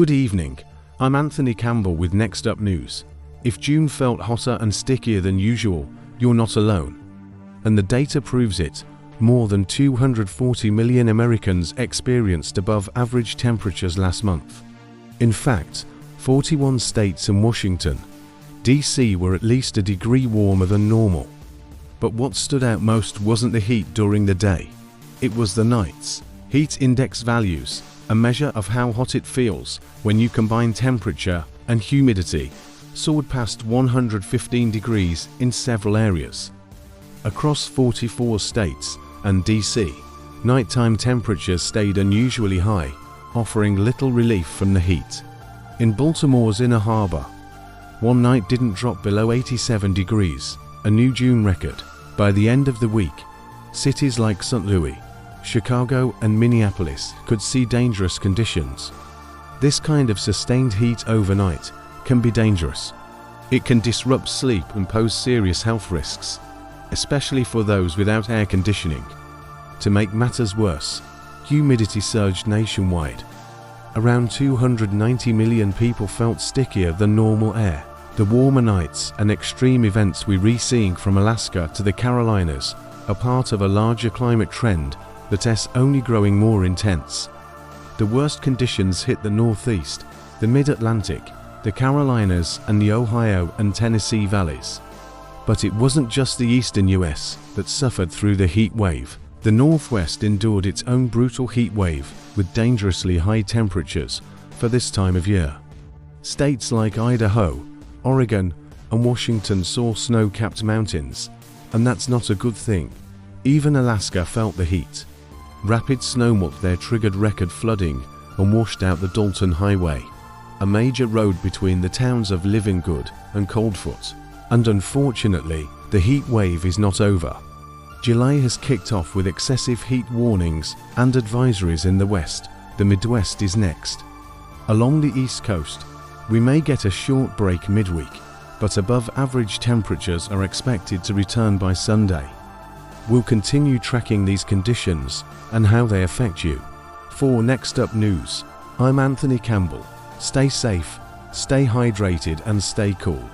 Good evening, I'm Anthony Campbell with NextUp News. If June felt hotter and stickier than usual, you're not alone. And the data proves it. More than 240 million Americans experienced above average temperatures last month. In fact, 41 states and Washington, D.C. were at least a degree warmer than normal. But what stood out most wasn't the heat during the day. It was the nights. Heat index values, a measure of how hot it feels when you combine temperature and humidity, soared past 115 degrees in several areas. Across 44 states and D.C., nighttime temperatures stayed unusually high, offering little relief from the heat. In Baltimore's Inner Harbor, one night didn't drop below 87 degrees, a new June record. By the end of the week, cities like St. Louis, Chicago and Minneapolis could see dangerous conditions. This kind of sustained heat overnight can be dangerous. It can disrupt sleep and pose serious health risks, especially for those without air conditioning. To make matters worse, humidity surged nationwide. Around 290 million people felt stickier than normal air. The warmer nights and extreme events we're seeing from Alaska to the Carolinas are part of a larger climate trend that's only growing more intense. The worst conditions hit the Northeast, the Mid-Atlantic, the Carolinas and the Ohio and Tennessee valleys. But it wasn't just the eastern US that suffered through the heat wave. The Northwest endured its own brutal heat wave with dangerously high temperatures for this time of year. States like Idaho, Oregon and Washington saw snow-capped mountains, and that's not a good thing. Even Alaska felt the heat. Rapid snowmelt there triggered record flooding and washed out the Dalton Highway, a major road between the towns of Livingood and Coldfoot. And unfortunately, the heat wave is not over. July has kicked off with excessive heat warnings and advisories in the West. The Midwest is next. Along the East Coast, we may get a short break midweek, but above average temperatures are expected to return by Sunday. We'll continue tracking these conditions and how they affect you. For NextUp News, I'm Anthony Campbell. Stay safe, stay hydrated and stay cool.